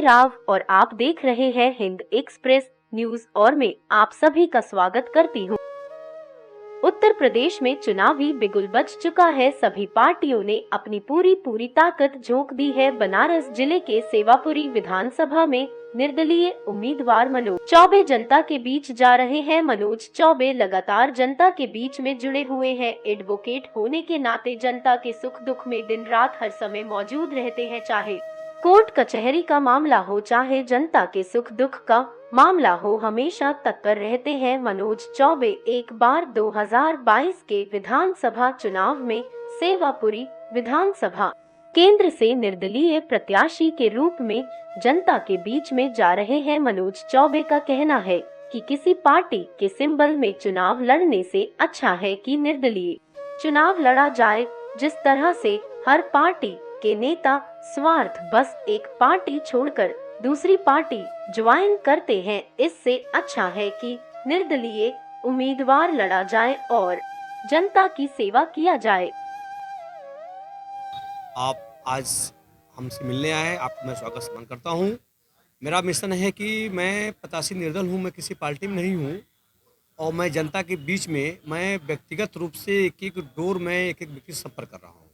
राव और आप देख रहे हैं हिंद एक्सप्रेस न्यूज और मैं आप सभी का स्वागत करती हूं। उत्तर प्रदेश में चुनावी बिगुल बज चुका है। सभी पार्टियों ने अपनी पूरी ताकत झोंक दी है। बनारस जिले के सेवापुरी विधानसभा में निर्दलीय उम्मीदवार मनोज चौबे जनता के बीच जा रहे हैं। मनोज चौबे लगातार जनता के बीच में जुड़े हुए हैं। एडवोकेट होने के नाते जनता के सुख दुख में दिन रात हर समय मौजूद रहते हैं। चाहे कोर्ट कचहरी का मामला हो, चाहे जनता के सुख दुख का मामला हो, हमेशा तत्पर रहते हैं। मनोज चौबे एक बार 2022 के विधानसभा चुनाव में सेवापुरी विधानसभा केंद्र से निर्दलीय प्रत्याशी के रूप में जनता के बीच में जा रहे हैं। मनोज चौबे का कहना है कि किसी पार्टी के सिंबल में चुनाव लड़ने से अच्छा है कि निर्दलीय चुनाव लड़ा जाए। जिस तरह से हर पार्टी के नेता स्वार्थ बस एक पार्टी छोड़कर दूसरी पार्टी ज्वाइन करते हैं, इससे अच्छा है कि निर्दलीय उम्मीदवार लड़ा जाए और जनता की सेवा किया जाए। आप आज हमसे मिलने आए, आपको मैं स्वागत सम्मान करता हूं। मेरा मिशन है कि मैं प्रत्याशी निर्दल हूं, मैं किसी पार्टी में नहीं हूं और मैं जनता के बीच में मैं व्यक्तिगत रूप से एक डोर में एक व्यक्ति से संपर्क कर रहा हूं,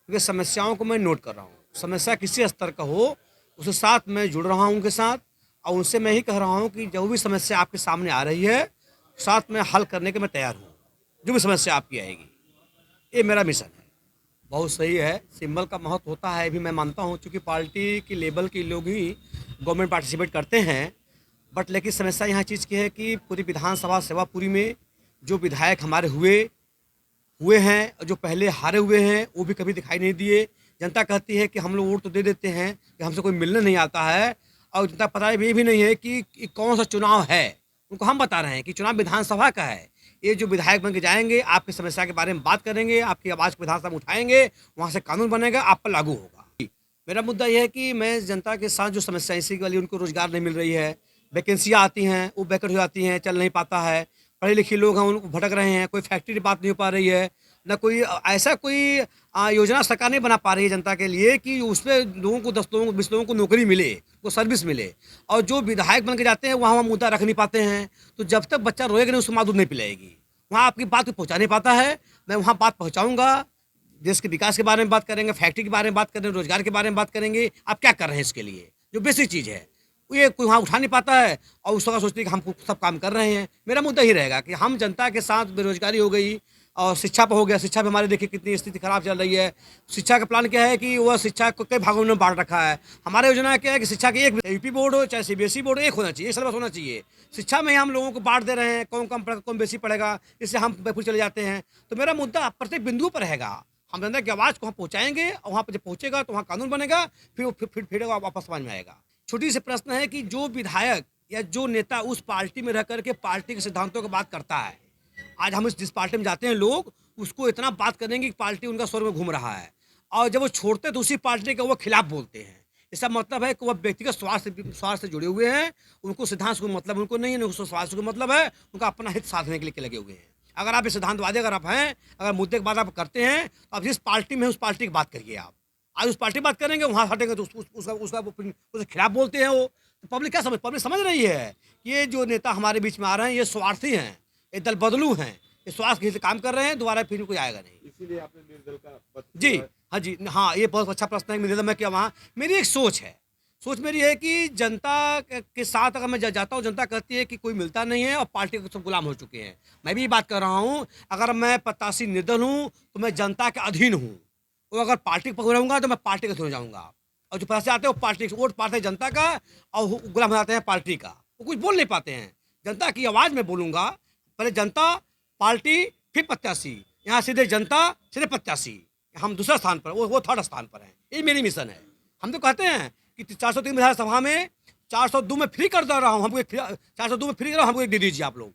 क्योंकि समस्याओं को मैं नोट कर रहा हूं। समस्या किसी स्तर का हो उसके साथ मैं जुड़ रहा हूं उनके साथ, और उनसे मैं ही कह रहा हूं कि जो भी समस्या आपके सामने आ रही है साथ में हल करने के मैं तैयार हूं। जो भी समस्या आपकी आएगी, ये मेरा मिशन है। बहुत सही है, सिंबल का महत्व होता है भी मैं मानता हूं, क्योंकि पार्टी की लेवल के लोग ही गवर्नमेंट पार्टिसिपेट करते हैं। बट लेकिन समस्या यहाँ चीज़ की है कि पूरी विधानसभा सेवापुरी में जो विधायक हमारे हुए हैं और जो पहले हारे हुए हैं वो भी कभी दिखाई नहीं दिए। जनता कहती है कि हम लोग वोट तो दे देते हैं कि हमसे कोई मिलने नहीं आता है, और जनता पता ये भी नहीं है कि कौन सा चुनाव है। उनको हम बता रहे हैं कि चुनाव विधानसभा का है। ये जो विधायक बन के जाएंगे आपकी समस्या के बारे में बात करेंगे, आपकी आवाज़ को विधानसभा में उठाएंगे, वहाँ से कानून बनेगा, आप पर लागू होगा। मेरा मुद्दा यह है कि मैं जनता के साथ जो समस्या इसी वाली, उनको रोजगार नहीं मिल रही है, वैकेंसियाँ आती हैं वो बैकअट हो जाती हैं, चल नहीं पाता है, पढ़े लिखे लोग हैं उनको भटक रहे हैं, कोई फैक्ट्री की बात नहीं हो पा रही है, न कोई ऐसा कोई योजना सरकार नहीं बना पा रही है जनता के लिए कि उसमें लोगों को 10 लोगों को 20 लोगों को नौकरी मिले, वो सर्विस मिले। और जो विधायक बन के जाते हैं वहाँ मुद्दा रख नहीं पाते हैं, तो जब तक बच्चा रोएगा नहीं उसको माँ दूध नहीं पिलाएगी। वहाँ आपकी बात को पहुँचा नहीं पाता है, मैं वहाँ बात पहुँचाऊँगा। देश के विकास के बारे में बात करेंगे, फैक्ट्री के बारे में बात करेंगे, रोजगार के बारे में बात करेंगे, आप क्या कर रहे हैं इसके लिए, जो बेसिक चीज़ है ये कोई वहाँ उठा नहीं पाता है, और उस वक्त सोचते हैं कि हम सब काम कर रहे हैं। मेरा मुद्दा ही रहेगा कि हम जनता के साथ, बेरोजगारी हो गई और शिक्षा पर हो गया, शिक्षा पे हमारे देखिए कितनी स्थिति खराब चल रही है। शिक्षा का प्लान क्या है कि वह शिक्षा को कई भागों में बांट रखा है। हमारी योजना क्या है कि शिक्षा की एक यूपी बोर्ड हो चाहे सीबीएसई बोर्ड, एक होना चाहिए, सिलेबस होना चाहिए। शिक्षा में हम लोगों को बांट दे रहे हैं, कौन कम पढ़ेगा कौन बेसी पढ़ेगा, इससे हम बेफिर चले जाते हैं। तो मेरा मुद्दा प्रत्येक बिंदु पर रहेगा, हम जनता की आवाज़ को हम पहुँचाएंगे और वहाँ पर जब पहुँचेगा तो वहाँ कानून बनेगा, फिर वापस समझ में आएगा। छोटी सी प्रश्न है कि जो विधायक या जो नेता उस पार्टी में रह करके पार्टी के सिद्धांतों की बात करता है, आज हम जिस पार्टी में जाते हैं लोग उसको इतना बात करेंगे कि पार्टी उनका स्वर में घूम रहा है, और जब वो छोड़ते हैं तो उसी पार्टी का वो खिलाफ बोलते हैं। इसका मतलब है कि वह व्यक्तिगत स्वार्थ से जुड़े हुए हैं, उनको सिद्धांत को मतलब उनको नहीं है, उनको स्वार्थ को मतलब है, उनका अपना हित साधने के लिए लगे हुए हैं। अगर आप सिद्धांतवादी अगर आप हैं, अगर मुद्दे की बात आप करते हैं, तो आप जिस पार्टी में उस पार्टी की बात करिए। आप आज उस पार्टी बात करेंगे, वहाँ हटेंगे तो उसके खिलाफ बोलते हैं वो। तो पब्लिक क्या पब्लिक समझ रही है कि ये जो नेता हमारे बीच में आ रहे हैं ये स्वार्थी हैं, ये दल बदलू हैं, ये स्वार्थ के काम कर रहे हैं, दोबारा फिर कोई आएगा नहीं। इसीलिए आपने निर्दल का जी हाँ जी हाँ, ये बहुत अच्छा प्रश्न है। निर्दल में क्या, वहाँ मेरी एक सोच है, सोच मेरी है कि जनता के साथ अगर मैं जाता हूँ, जनता कहती है कि कोई मिलता नहीं है और पार्टी के सब गुलाम हो चुके हैं। मैं भी बात कर रहा हूँ, अगर मैं प्रत्याशी निर्दल हूँ तो मैं जनता के अधीन हूँ, और अगर पार्टी पर रहूँगा तो मैं पार्टी के थ्रू जाऊँगा। और जो पैसे आते हैं वो पार्टी वोट पाते हैं जनता का, और गुलाम हो जाते हैं पार्टी का, वो कुछ बोल नहीं पाते हैं। जनता की आवाज़ में बोलूँगा, पहले जनता, पार्टी, फिर प्रत्याशी। यहाँ सीधे जनता सीधे प्रत्याशी, हम दूसरा स्थान पर, वो थर्ड स्थान पर हैं। ये मेरी मिशन है। हम तो कहते हैं कि 403 विधानसभा में 402 में फ्री कर दे रहा हूँ, हमको 402 में फ्री कर रहा हूँ, हमको एक दे दीजिए आप लोग।